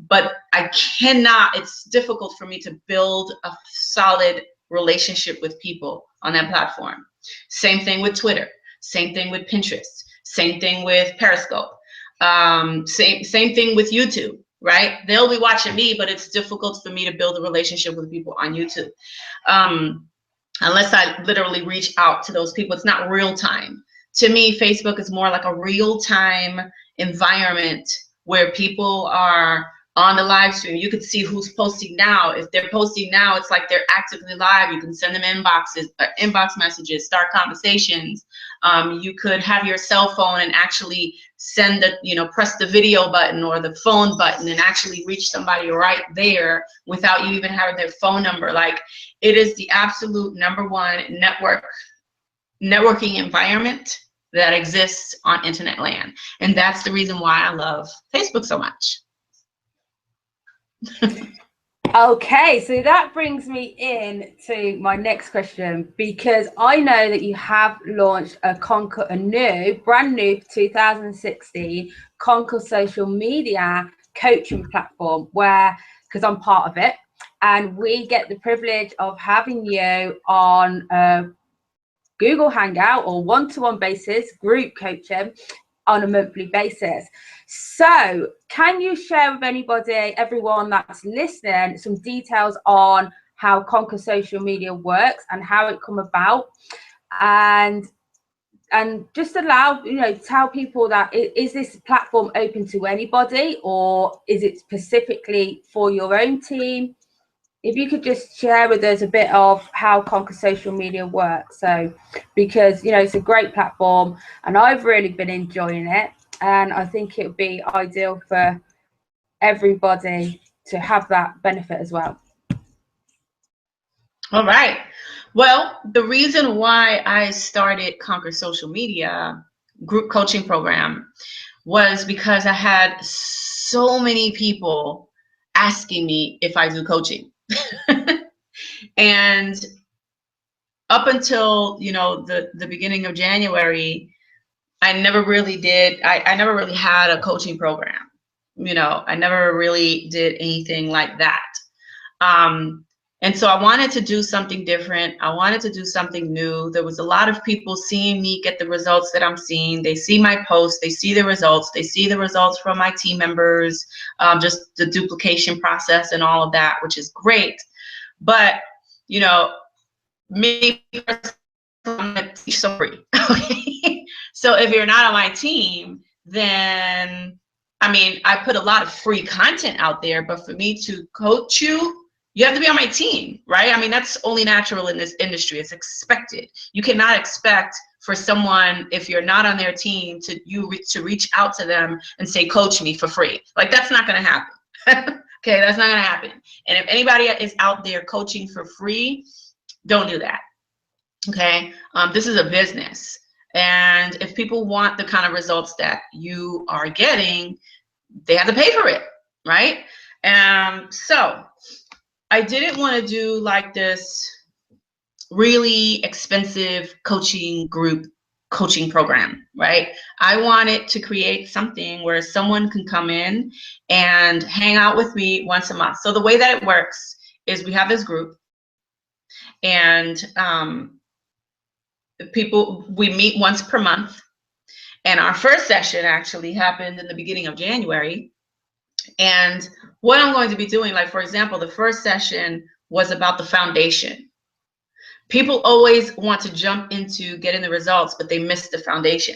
But it's difficult for me to build a solid relationship with people on that platform. Same thing with Twitter, same thing with Pinterest, same thing with Periscope, same thing with YouTube, right? They'll be watching me, but it's difficult for me to build a relationship with people on YouTube. Unless I literally reach out to those people. It's not real time. To me, Facebook is more like a real time environment where people are on the live stream. You could see who's posting now. If they're posting now, it's like they're actively live. You can send them inbox messages, start conversations. You could have your cell phone and actually send press the video button or the phone button and actually reach somebody right there without you even having their phone number. Like, it is the absolute #1 networking environment that exists on internet land. And that's the reason why I love Facebook so much. Okay, so that brings me in to my next question, because I know that you have launched a brand new 2016 Conquer social media coaching platform, because I'm part of it, and we get the privilege of having you on a Google Hangout or one-to-one basis, group coaching on a monthly basis. So can you share with everyone that's listening, some details on how Conquer social media works and how it come about, and just tell people that is this platform open to anybody, or is it specifically for your own team? If you could just share with us a bit of how Conquer social media works. So, because, it's a great platform and I've really been enjoying it. And I think it would be ideal for everybody to have that benefit as well. All right. Well, the reason why I started Conquer Social Media group coaching program was because I had so many people asking me if I do coaching. And up until, the beginning of January, I never really had a coaching program. I never really did anything like that. And so I wanted to do something different. I wanted to do something new. There was a lot of people seeing me get the results that I'm seeing. They see my posts, they see the results, they see the results from my team members, just the duplication process and all of that, which is great. But, me personally, I'm gonna teach so free. Okay? So if you're not on my team, then, I put a lot of free content out there, but for me to coach you, you have to be on my team, right? That's only natural in this industry. It's expected. You cannot expect for someone, if you're not on their team, to reach out to them and say, coach me for free. Like, that's not going to happen. Okay, that's not going to happen. And if anybody is out there coaching for free, don't do that. Okay, this is a business. And if people want the kind of results that you are getting, they have to pay for it, right? So I didn't want to do like this really expensive coaching program, right? I wanted to create something where someone can come in and hang out with me once a month. So the way that it works is we have this group, and we meet once per month. And our first session actually happened in the beginning of January. And what I'm going to be doing, like, for example, the first session was about the foundation. People always want to jump into getting the results, but they miss the foundation.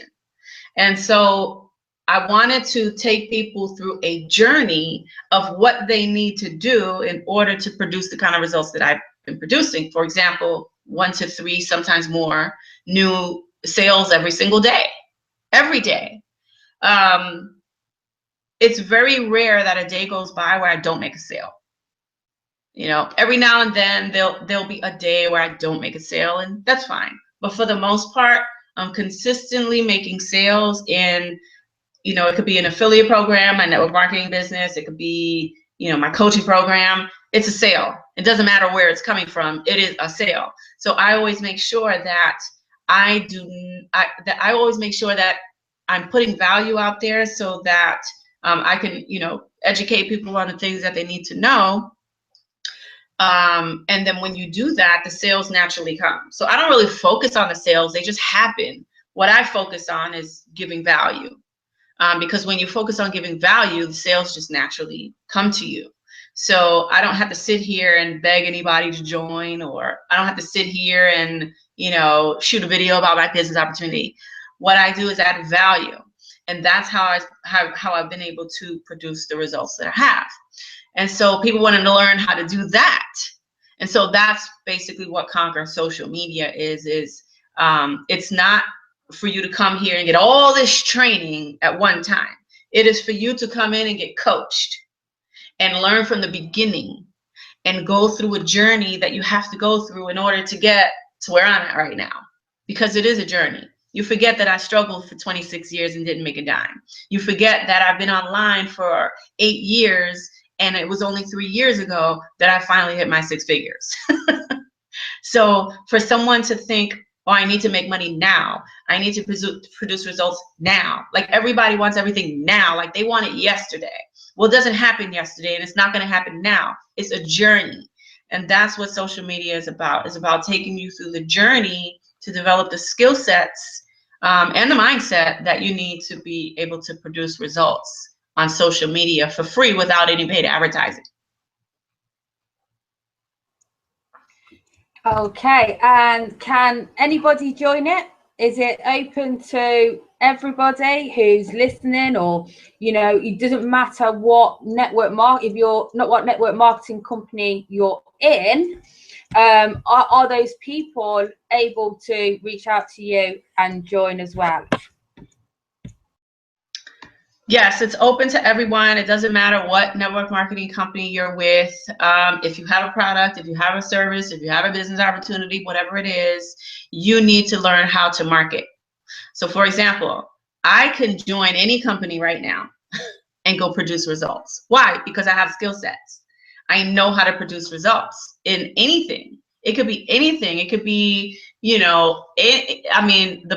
And so I wanted to take people through a journey of what they need to do in order to produce the kind of results that I've been producing. For example, 1 to 3, sometimes more, new sales every single day, every day. It's very rare that a day goes by where I don't make a sale. Every now and then there'll be a day where I don't make a sale, and that's fine. But for the most part, I'm consistently making sales in, it could be an affiliate program, my network marketing business. It could be, my coaching program, it's a sale. It doesn't matter where it's coming from. It is a sale. So I always make sure that I always make sure that I'm putting value out there so that I can, educate people on the things that they need to know. And then when you do that, the sales naturally come. So I don't really focus on the sales. They just happen. What I focus on is giving value. Because when you focus on giving value, the sales just naturally come to you. So I don't have to sit here and beg anybody to join, or I don't have to sit here and, shoot a video about my business opportunity. What I do is add value. And that's how I've been able to produce the results that I have. And so people wanted to learn how to do that. And so that's basically what Conquer Social Media is. It's not for you to come here and get all this training at one time. It is for you to come in and get coached and learn from the beginning and go through a journey that you have to go through in order to get to where I'm at right now. Because it is a journey. You forget that I struggled for 26 years and didn't make a dime. You forget that I've been online for 8 years, and it was only 3 years ago that I finally hit my 6 figures. So for someone to think, oh, I need to make money now. I need to produce results now. Like everybody wants everything now. Like they want it yesterday. Well, it doesn't happen yesterday, and it's not going to happen now. It's a journey. And that's what social media is about. It's about taking you through the journey to develop the skill sets and the mindset that you need to be able to produce results on social media for free without any paid advertising. Okay, and can anybody join it? Is it open to everybody who's listening, or it doesn't matter what network marketing company you're in? Are those people able to reach out to you and join as well? Yes, it's open to everyone. It doesn't matter what network marketing company you're with. If you have a product, if you have a service, if you have a business opportunity, whatever it is, you need to learn how to market. So for example, I can join any company right now and go produce results. Why? Because I have skill sets. I know how to produce results in anything. It could be anything. It could be, the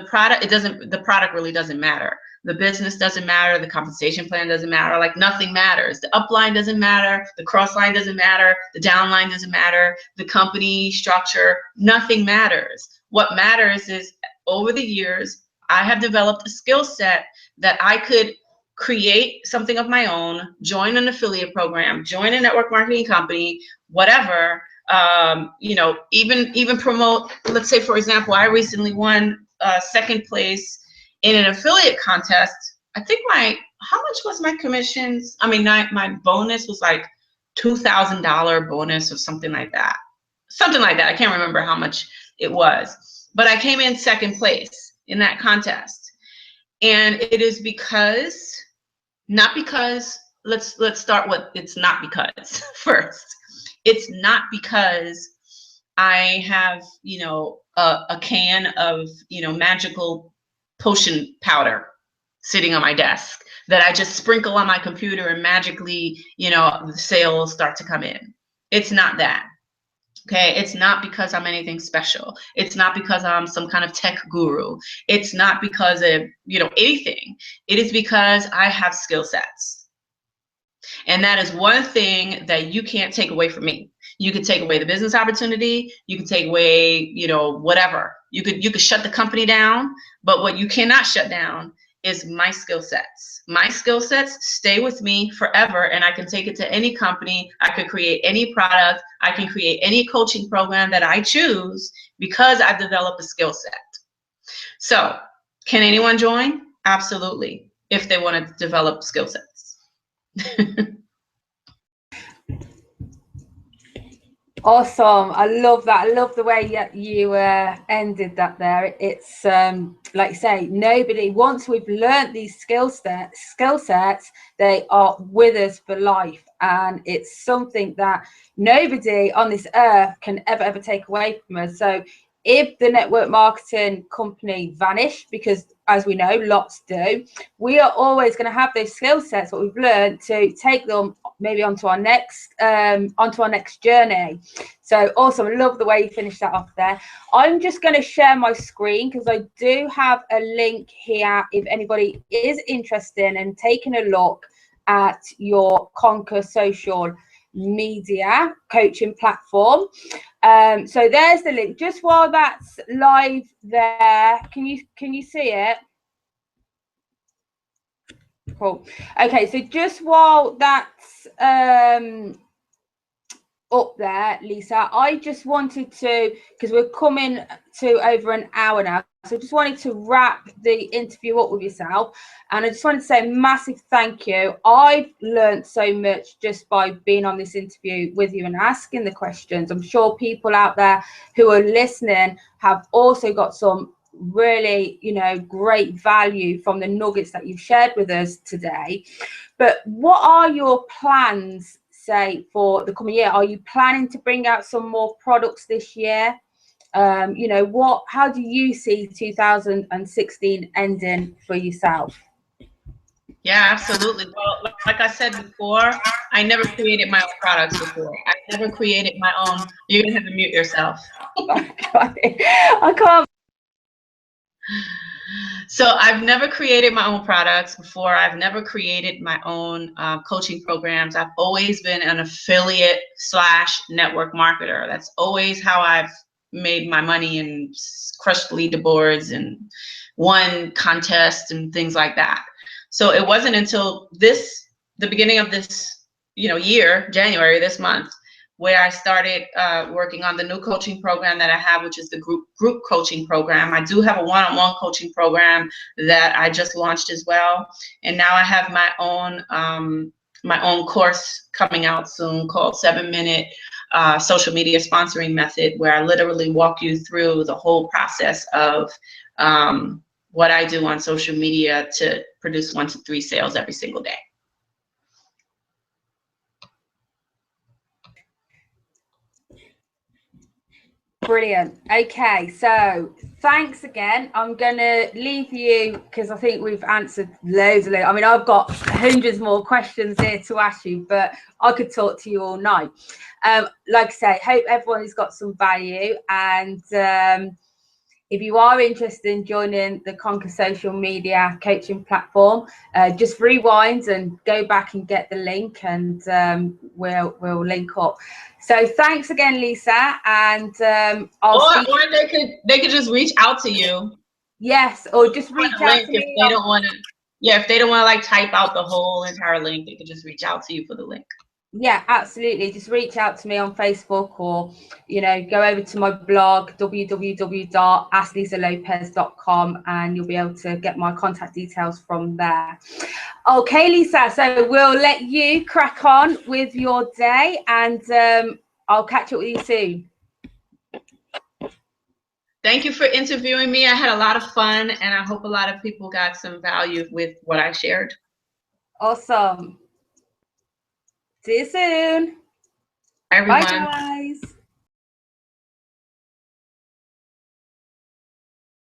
product really doesn't matter. The business doesn't matter. The compensation plan doesn't matter. Like nothing matters. The upline doesn't matter. The crossline doesn't matter. The downline doesn't matter. The company structure, nothing matters. What matters is over the years, I have developed a skill set that I could create something of my own, join an affiliate program, join a network marketing company, whatever, even promote. Let's say, for example, I recently won second place in an affiliate contest. I think how much was my commissions? My bonus was like $2,000 bonus or something like that. I can't remember how much it was, but I came in second place in that contest. And it is not because, let's start with, it's not because first. It's not because I have, a can of, magical potion powder sitting on my desk that I just sprinkle on my computer and magically, the sales start to come in. It's not that. Okay, it's not because I'm anything special. It's not because I'm some kind of tech guru. It's not because of, anything. It is because I have skill sets. And that is one thing that you can't take away from me. You could take away the business opportunity. You could take away, whatever. You could shut the company down, but what you cannot shut down is my skill sets. My skill sets stay with me forever, and I can take it to any company. I could create any product. I can create any coaching program that I choose because I've developed a skill set. So can anyone join? Absolutely, if they want to develop skill sets. Awesome. I love that. I love the way you ended that there. It's like you say, once we've learned these skill sets, they are with us for life. And it's something that nobody on this earth can ever take away from us. So if the network marketing company vanished, because as we know, lots do, we are always going to have those skill sets, what we've learned, to take them maybe onto our next journey. So awesome. I love the way you finished that off there. I'm just going to share my screen because I do have a link here if anybody is interested in taking a look at your Conquer social media coaching platform. So there's the link. Just while that's live there, can you see it? Cool. Okay, so just while that's up there, Lisa, I just wanted to, because we're coming to over an hour now, so I just wanted to wrap the interview up with yourself, and I just wanted to say a massive thank you. I've learned so much just by being on this interview with you and asking the questions. I'm sure people out there who are listening have also got some really, you know, great value from the nuggets that you've shared with us today. But what are your plans, say, for the coming year? Are you planning to bring out some more products this year? You know, how do you see 2016 ending for yourself? Yeah, absolutely. Well, like I said before, I never created my own products before. I never created my own. You're gonna have to mute yourself. I can't. So I've never created my own products before. I've never created my own coaching programs. I've always been an affiliate / network marketer. That's always how I've made my money and crushed leaderboards and won contests and things like that. So it wasn't until the beginning of this, year, January, this month, where I started working on the new coaching program that I have, which is the group coaching program. I do have a one-on-one coaching program that I just launched as well. And now I have my own course coming out soon called 7-Minute Social Media Sponsoring Method, where I literally walk you through the whole process of what I do on social media to produce 1 to 3 sales every single day. Brilliant. Okay, so thanks again. I'm gonna leave you because I think we've answered loads. I mean, I've got hundreds more questions here to ask you, but I could talk to you all night. Like I say, hope everyone has got some value, and if you are interested in joining the Conquer social media coaching platform, just rewind and go back and get the link, and we'll link up. So thanks again, Lisa, and or they could just reach out to you. Yes, or just reach out to me if they don't want to. Yeah, if they don't want to like type out the whole entire link, they could just reach out to you for the link. Yeah, absolutely. Just reach out to me on Facebook, or go over to my blog www.asklisalopez.com, and you'll be able to get my contact details from there. Okay, Lisa, so we'll let you crack on with your day, and I'll catch up with you soon. Thank you for interviewing me. I had a lot of fun, and I hope a lot of people got some value with what I shared. Awesome. See you soon. Everyone. Bye, guys.